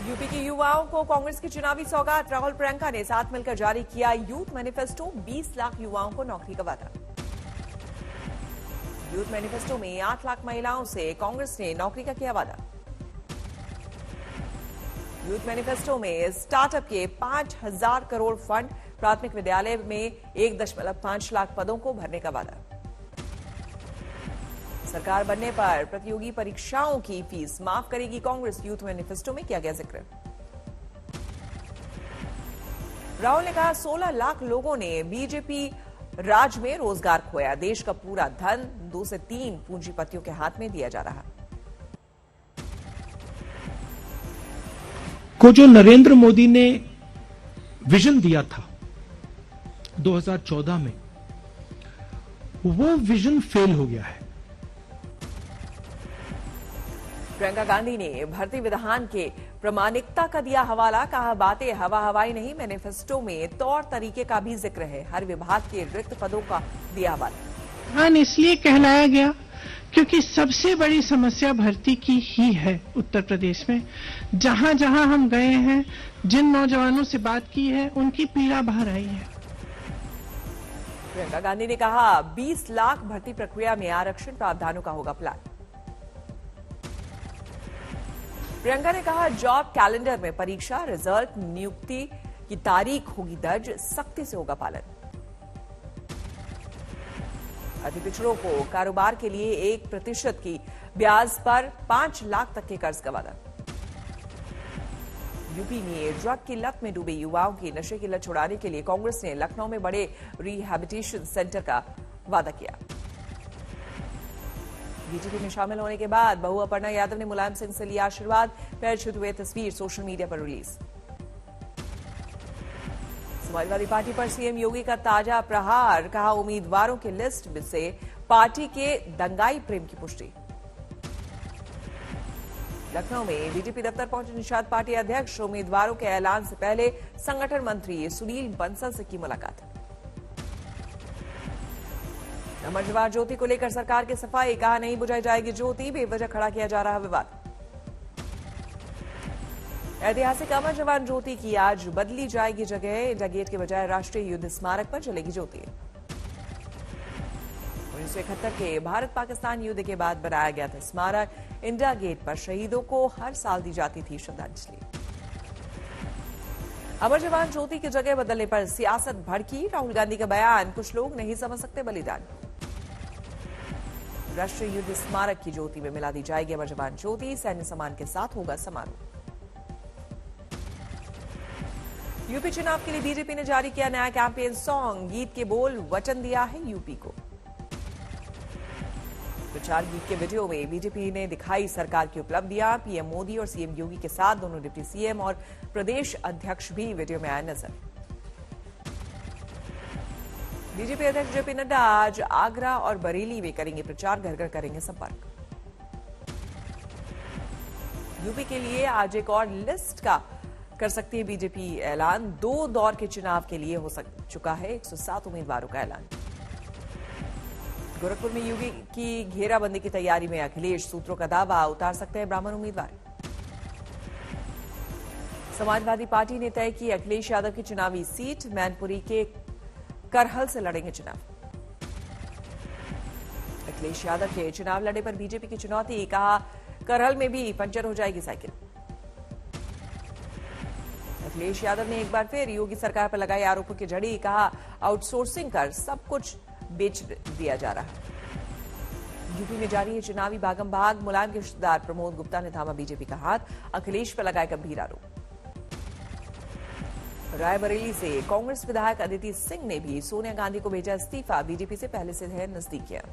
UP के युवाओं को कांग्रेस की चुनावी सौगात। राहुल प्रियंका ने साथ मिलकर जारी किया यूथ मैनिफेस्टो। 20 लाख युवाओं को नौकरी का वादा। यूथ मैनिफेस्टो में 8 लाख महिलाओं से कांग्रेस ने नौकरी का किया वादा। यूथ मैनिफेस्टो में स्टार्टअप के 5,000 करोड़ फंड। प्राथमिक विद्यालय में 1.5 लाख पदों को भरने का वादा। सरकार बनने पर प्रतियोगी परीक्षाओं की फीस माफ करेगी कांग्रेस। यूथ मैनिफेस्टो में किया गया जिक्र। राहुल ने कहा 16 लाख लोगों ने बीजेपी राज में रोजगार खोया। देश का पूरा धन 2 से 3 पूंजीपतियों के हाथ में दिया जा रहा। को जो नरेंद्र मोदी ने विजन दिया था 2014 में, वो विजन फेल हो गया है। प्रियंका गांधी ने भर्ती विधान के प्रामाणिकता का दिया हवाला। कहा बातें हवा हवाई नहीं, मैनिफेस्टो में तौर तरीके का भी जिक्र है। हर विभाग के रिक्त पदों का दिया हवाला। हाँ, इसलिए कहलाया गया क्योंकि सबसे बड़ी समस्या भर्ती की ही है उत्तर प्रदेश में। जहां जहां हम गए हैं, जिन नौजवानों से बात की है, उनकी पीड़ा बाहर आई है। प्रियंका गांधी ने कहा 20 लाख भर्ती प्रक्रिया में आरक्षण प्रावधानों का होगा प्लान। प्रियंका ने कहा जॉब कैलेंडर में परीक्षा, रिजल्ट, नियुक्ति की तारीख होगी दर्ज, सख्ती से होगा पालन। अति पिछड़ों को कारोबार के लिए 1% की ब्याज पर 5 लाख तक के कर्ज का वादा। यूपी में ड्रग की लत में डूबे युवाओं की नशे की लत छुड़ाने के लिए कांग्रेस ने लखनऊ में बड़े रिहैबिलिटेशन सेंटर का वादा किया। बीजेपी में शामिल होने के बाद बहू अपर्णा यादव ने मुलायम सिंह से लिया आशीर्वाद। पैर छूते हुए तस्वीर सोशल मीडिया पर रिलीज। समाजवादी पार्टी पर सीएम योगी का ताजा प्रहार। कहा उम्मीदवारों की लिस्ट में से पार्टी के दंगाई प्रेम की पुष्टि। लखनऊ में बीजेपी दफ्तर पहुंचे निषाद पार्टी अध्यक्ष। उम्मीदवारों के ऐलान से पहले संगठन मंत्री सुनील बंसल से की मुलाकात। अमर जवान ज्योति को लेकर सरकार की सफाई। कहा नहीं बुझाई जाएगी ज्योति, बेवजह खड़ा किया जा रहा विवाद। ऐतिहासिक अमर जवान ज्योति की आज बदली जाएगी जगह। इंडिया गेट के बजाय राष्ट्रीय युद्ध स्मारक पर चलेगी ज्योति। 1971 के भारत पाकिस्तान युद्ध के बाद बनाया गया था स्मारक। इंडिया गेट पर शहीदों को हर साल दी जाती थी श्रद्धांजलि। अमर जवान ज्योति की जगह बदलने पर सियासत भड़की। राहुल गांधी का बयान, कुछ लोग नहीं समझ सकते बलिदान। राष्ट्रीय युद्ध स्मारक की ज्योति में मिला दी जाएगी अमर जवान ज्योति। सैन्य सम्मान के साथ होगा समारोह। यूपी चुनाव के लिए बीजेपी ने जारी किया नया कैंपेन सॉन्ग। गीत के बोल, वचन दिया है यूपी को। प्रचार गीत के वीडियो में बीजेपी ने दिखाई सरकार की उपलब्धियां। पीएम मोदी और सीएम योगी के साथ दोनों डिप्टी सीएम और प्रदेश अध्यक्ष भी वीडियो में आए नजर। बीजेपी अध्यक्ष जेपी नड्डा आज आगरा और बरेली में करेंगे प्रचार। घर घर करेंगे संपर्क। यूपी के लिए आज एक और लिस्ट का कर सकती है बीजेपी ऐलान। 2 दौर के चुनाव के लिए हो चुका है 107 उम्मीदवारों का ऐलान। गोरखपुर में योगी की घेराबंदी की तैयारी में अखिलेश। सूत्रों का दावा, उतार सकते हैं ब्राह्मण उम्मीदवार। समाजवादी पार्टी ने तय की अखिलेश यादव की चुनावी सीट। मैनपुरी के करहल से लड़ेंगे चुनाव। अखिलेश यादव के चुनाव लड़े पर बीजेपी की चुनौती। कहा करहल में भी पंचर हो जाएगी साइकिल। अखिलेश यादव ने एक बार फिर योगी सरकार पर लगाए आरोपों की झड़ी। कहा आउटसोर्सिंग कर सब कुछ बेच दिया जा रहा है। यूपी में जारी है चुनावी भागम भाग। मुलायम के रिश्तेदार प्रमोद गुप्ता ने थामा बीजेपी का हाथ। अखिलेश पर लगाए गंभीर आरोप। रायबरेली से कांग्रेस विधायक अदिति सिंह ने भी सोनिया गांधी को भेजा इस्तीफा। बीजेपी से पहले से है नजदीकियां।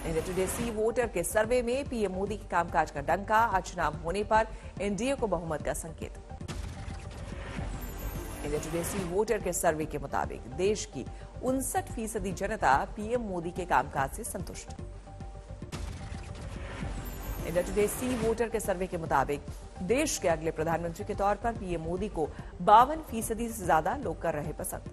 इंडिया टुडे सी वोटर के सर्वे में पीएम मोदी के कामकाज का डंका। आज चुनाव होने पर एनडीए को बहुमत का संकेत। इंडिया टुडे सी वोटर के सर्वे के मुताबिक देश की 59% जनता पीएम मोदी के कामकाज से संतुष्ट। इंडिया टुडे सी वोटर के सर्वे के मुताबिक देश के अगले प्रधानमंत्री के तौर पर पीएम मोदी को 52% से ज्यादा लोग कर रहे पसंद।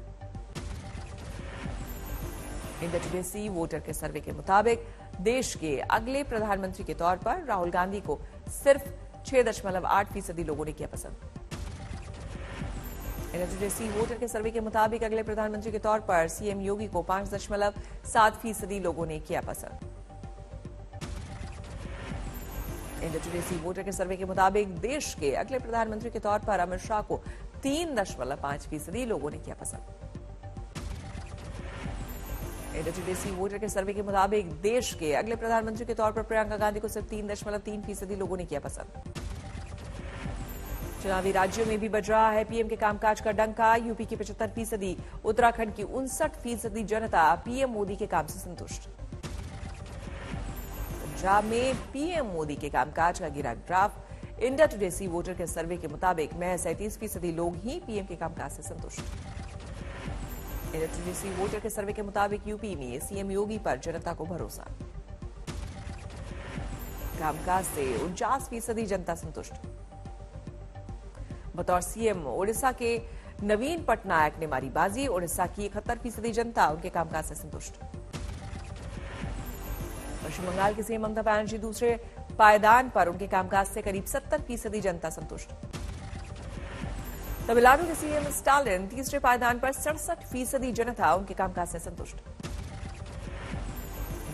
इंडिया टुडे सी वोटर के सर्वे के मुताबिक देश के अगले प्रधानमंत्री के तौर पर राहुल गांधी को सिर्फ 6.8% लोगों ने किया पसंद। एनएचडीसी वोटर के सर्वे के मुताबिक अगले प्रधानमंत्री के तौर पर सीएम योगी को 5.7% लोगों ने किया पसंद। एनएचडीसी वोटर के सर्वे के मुताबिक देश के अगले प्रधानमंत्री के तौर पर अमित शाह को 3.5% लोगों ने किया पसंद। एनएचडीसी वोटर के सर्वे के मुताबिक देश के अगले प्रधानमंत्री के तौर पर प्रियंका गांधी को सिर्फ 3.3% लोगों ने किया पसंद। चुनावी राज्यों में भी बज रहा है पीएम के कामकाज का डंका। यूपी की 75%, उत्तराखंड की 59% जनता पीएम मोदी के काम से संतुष्ट। पंजाब में पीएम मोदी के कामकाज का गिरा ग्राफ। इंडिया टुडे सी वोटर के सर्वे के मुताबिक महज 37% लोग ही पीएम के कामकाज से संतुष्ट। इंडिया टुडे सी वोटर के सर्वे के मुताबिक यूपी में सीएम योगी पर जनता को भरोसा। कामकाज से 49% जनता संतुष्ट। बतौर सीएम ओडिशा के नवीन पटनायक ने मारी बाजी। ओडिशा की 71% जनता उनके कामकाज से संतुष्ट। पश्चिम बंगाल के सीएम ममता बनर्जी दूसरे पायदान पर उनके कामकाज से करीब 70% जनता संतुष्ट। तमिलनाडु के सीएम स्टालिन तीसरे पायदान पर 67% जनता उनके कामकाज से संतुष्ट।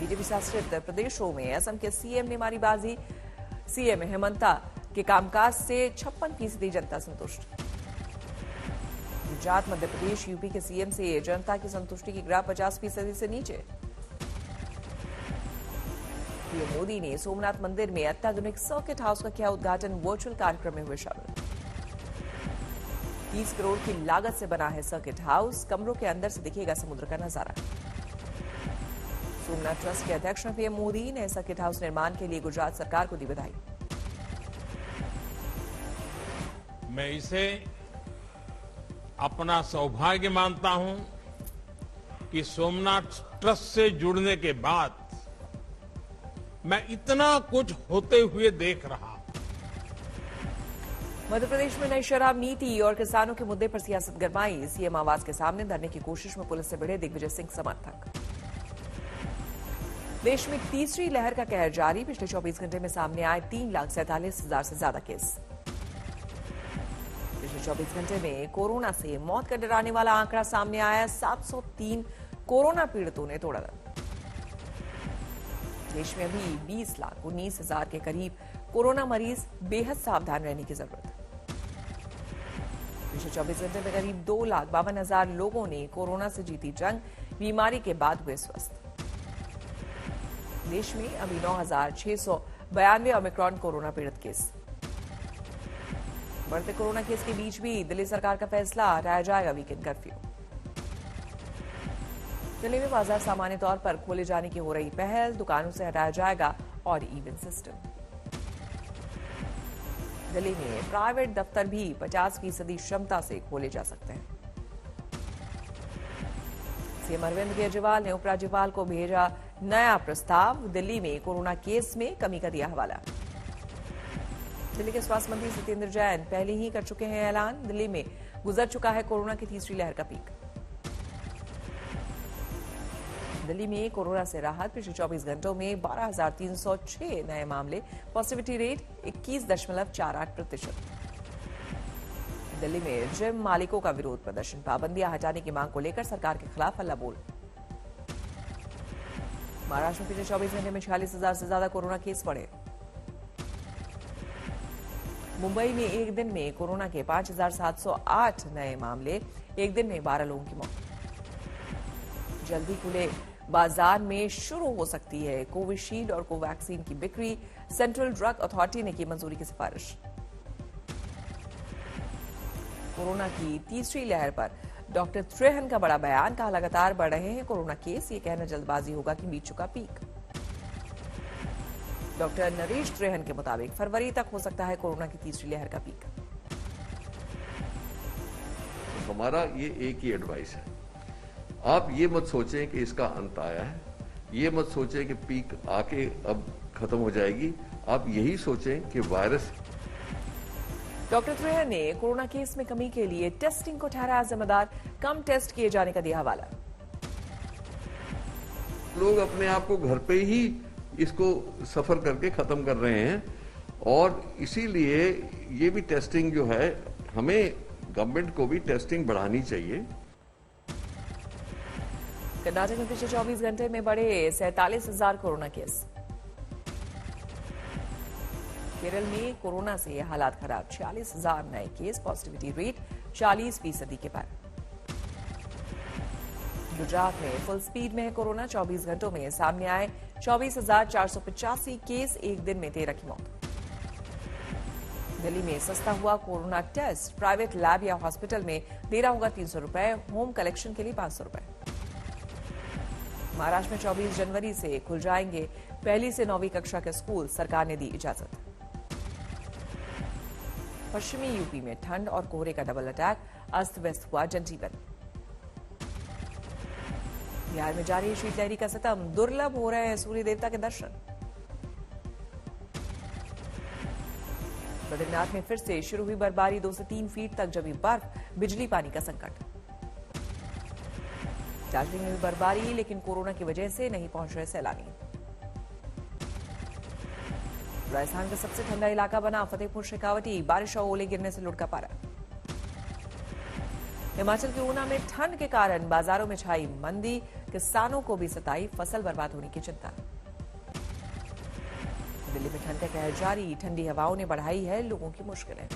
बीजेपी शासित प्रदेशों में असम के सीएम ने मारी बाजी। सीएम हेमंता के कामकाज से 56% जनता संतुष्ट। गुजरात, मध्य प्रदेश, यूपी के सीएम से जनता की संतुष्टि की ग्राफ 50% से नीचे। पीएम मोदी ने सोमनाथ मंदिर में अत्याधुनिक सर्किट हाउस का किया उद्घाटन। वर्चुअल कार्यक्रम में हुए शामिल। 30 करोड़ की लागत से बना है सर्किट हाउस। कमरों के अंदर से दिखेगा समुद्र का नजारा। सोमनाथ ट्रस्ट के अध्यक्ष पीएम मोदी ने सर्किट हाउस निर्माण के लिए गुजरात सरकार को दी बधाई। मैं इसे अपना सौभाग्य मानता हूं कि सोमनाथ ट्रस्ट से जुड़ने के बाद मैं इतना कुछ होते हुए देख रहा हूं। मध्य प्रदेश में नई शराब नीति और किसानों के मुद्दे पर सियासत गरमाई। सीएम आवास के सामने धरने की कोशिश में पुलिस से भिड़े दिग्विजय सिंह समर्थक। देश में तीसरी लहर का कहर जारी। पिछले 24 घंटे में सामने आए 3,47,000 से ज्यादा केस। पिछले 24 घंटे में कोरोना से मौत का डराने वाला आंकड़ा सामने आया। 703 कोरोना पीड़ितों ने तोड़ा दम। देश में अभी 20,19,000 के करीब कोरोना मरीज। बेहद सावधान रहने की जरूरत है। पिछले 24 घंटे में करीब 2,52,000 लोगों ने कोरोना से जीती जंग। बीमारी के बाद हुए स्वस्थ। देश में अभी 9,692 ओमिक्रॉन कोरोना पीड़ित केस। बढ़ते कोरोना केस के बीच भी दिल्ली सरकार का फैसला, हटाया जाएगा वीकेंड कर्फ्यू। दिल्ली में बाजार सामान्य तौर पर खोले जाने की हो रही पहल। दुकानों से हटाया जाएगा और इवेंट सिस्टम। दिल्ली में प्राइवेट दफ्तर भी 50% क्षमता से खोले जा सकते हैं। सीएम अरविंद केजरीवाल ने उपराज्यपाल को भेजा नया प्रस्ताव। दिल्ली में कोरोना केस में कमी का दिया हवाला। दिल्ली के स्वास्थ्य मंत्री सत्येंद्र जैन पहले ही कर चुके हैं ऐलान। दिल्ली में गुजर चुका है कोरोना की तीसरी लहर का पीक। दिल्ली में कोरोना से राहत। पिछले 24 घंटों में 12,306 नए मामले। Positivity rate 21.48%। दिल्ली में जिम मालिकों का विरोध प्रदर्शन। पाबंदियां हटाने की मांग को लेकर सरकार के खिलाफ हल्ला बोल। महाराष्ट्र में पिछले 24 घंटे में 46,000 से ज्यादा कोरोना केस बढ़े। मुंबई में एक दिन में कोरोना के 5,708 नए मामले। एक दिन में 12 लोगों की मौत। जल्दी खुले बाजार में शुरू हो सकती है कोविशील्ड और कोवैक्सीन की बिक्री। सेंट्रल ड्रग अथॉरिटी ने की मंजूरी की सिफारिश। कोरोना की तीसरी लहर पर डॉक्टर त्रेहन का बड़ा बयान। कहा, लगातार बढ़ रहे हैं कोरोना केस। ये कहना जल्दबाजी होगा कि बीत चुका पीक। डॉक्टर नरेश त्रेहन के मुताबिक फरवरी तक हो सकता है कोरोना की तीसरी लहर का पीक। हमारा ये एक ही एडवाइस है, आप ये मत सोचें कि इसका अंत आया है। ये मत सोचें कि पीक आके अब खत्म हो जाएगी। आप यही सोचें कि वायरस। डॉक्टर त्रेहन ने कोरोना केस में कमी के लिए टेस्टिंग को ठहराया जिम्मेदार। कम टेस्ट किए जाने का दिया हवाला। लोग अपने आप को घर पे ही इसको सफर करके खत्म कर रहे हैं। और इसीलिए ये भी टेस्टिंग जो है, हमें गवर्नमेंट को भी टेस्टिंग बढ़ानी चाहिए। कर्नाटक में पिछले 24 घंटे में बढ़े 47,000 कोरोना केस। केरल में कोरोना से हालात खराब, 46,000 नए केस, पॉजिटिविटी रेट 40% के पार। गुजरात में फुल स्पीड में है कोरोना, 24 घंटों में सामने आए 24,485 केस, एक दिन में 13 की मौत। दिल्ली में सस्ता हुआ कोरोना टेस्ट, प्राइवेट लैब या हॉस्पिटल में देना होगा 300 रुपए, होम कलेक्शन के लिए 500 रुपए। महाराष्ट्र में 24 जनवरी से खुल जाएंगे 1ली से 9वीं कक्षा के स्कूल, सरकार ने दी इजाजत। पश्चिमी यूपी में ठंड और कोहरे का डबल अटैक, अस्त व्यस्त हुआ जनजीवन। बिहार में जारी शीतलहरी का सितम, दुर्लभ हो रहे हैं सूर्य देवता के दर्शन। बद्रीनाथ में फिर से शुरू हुई बर्फबारी, 2 से 3 फीट तक जमी बर्फ, बिजली पानी का संकट। दार्जिलिंग में भी बर्फबारी, लेकिन कोरोना की वजह से नहीं पहुंच रहे सैलानी। राजस्थान का सबसे ठंडा इलाका बना फतेहपुर शेखावटी, बारिश और ओले गिरने से लुढ़का पारा। हिमाचल के ऊना में ठंड के कारण बाजारों में छाई मंदी, किसानों को भी सताई फसल बर्बाद होने की चिंता। दिल्ली में ठंड का कहर जारी, ठंडी हवाओं ने बढ़ाई है लोगों की मुश्किलें।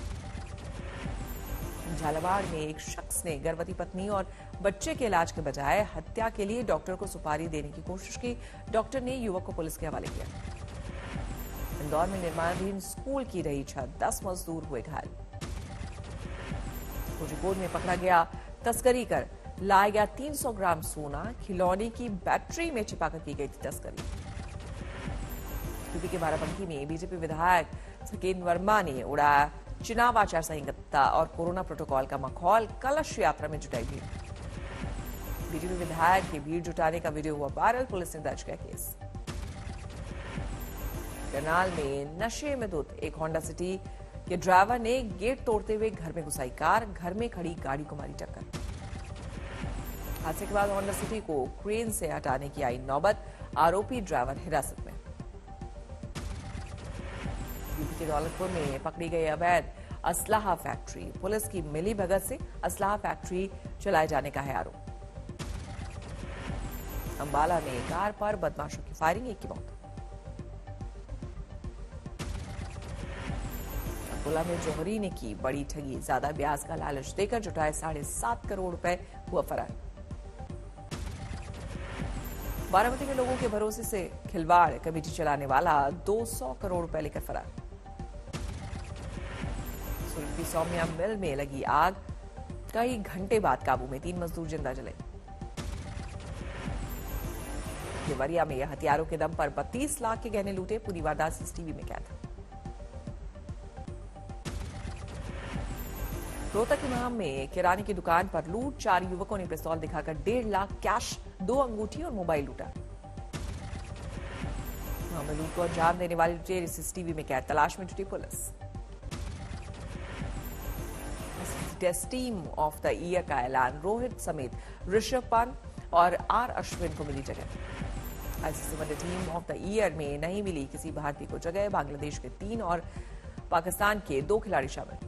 झालावाड़ में एक शख्स ने गर्भवती पत्नी और बच्चे के इलाज के बजाय हत्या के लिए डॉक्टर को सुपारी देने की कोशिश की। डॉक्टर ने युवक को पुलिस के हवाले किया। इंदौर में निर्माणाधीन स्कूल की रही छत, 10 मजदूर हुए घायल। कोझिकोड में पकड़ा गया तस्करी कर लाया गया 300 ग्राम सोना, खिलौने की बैटरी में छिपाकर की गई थी तस्करी। यूपी के बाराबंकी में बीजेपी विधायक सकेन वर्मा ने उड़ाया चुनाव आचार संहिता और कोरोना प्रोटोकॉल का मखौल, कलश यात्रा में जुटाई भीड़। बीजेपी विधायक की भीड़ जुटाने का वीडियो हुआ वायरल, पुलिस ने दर्ज किया केस। करनाल में नशे में धुत एक होंडा सिटी के ड्राइवर ने गेट तोड़ते हुए घर में घुसाई कार, घर में खड़ी गाड़ी को मारी टक्कर। हादसे के बाद होंडा सिटी को क्रेन से हटाने की आई नौबत, आरोपी ड्राइवर हिरासत में। यूपी के दौलतपुर में पकड़ी गई अवैध असलाहा फैक्ट्री, पुलिस की मिली भगत से असलाहा फैक्ट्री चलाए जाने का है आरोप। अंबाला में कार पर बदमाशों की फायरिंग, एक की मौत। अकोला में जौहरी ने की बड़ी ठगी, ज्यादा ब्याज का लालच देकर जुटाए 7.5 करोड़ रुपए, हुआ फरार। बारामती में लोगों के भरोसे से खिलवाड़ कमेटी चलाने वाला 200 करोड़ रुपए लेकर फरार। सूरत की सौम्या मिल में लगी आग, कई घंटे बाद काबू में, 3 मजदूर जिंदा जले। देवरिया में हथियारों के दम पर 32 लाख के गहने लूटे, पूरी वारदात सीसीटीवी में कैद। रोहतक इमाम में किराने की दुकान पर लूट, 4 युवकों ने पिस्तौल दिखाकर 1.5 लाख कैश, 2 अंगूठी और मोबाइल लूटा। लूट को अंजाम देने वाले लुटेरे सीसीटीवी में कैद, तलाश में जुटी police. Test team of the year का ऐलान, रोहित समेत ऋषभ पंत और आर अश्विन को मिली जगह। ICC one day team of the year में नहीं मिली किसी भारतीय को जगह, बांग्लादेश के 3 और पाकिस्तान के 2 खिलाड़ी शामिल।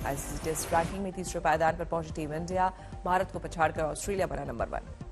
आईसीसी टेस्ट रैंकिंग में तीसरे पायदान पर पहुंची टीम इंडिया, भारत को पछाड़कर ऑस्ट्रेलिया बना नंबर 1।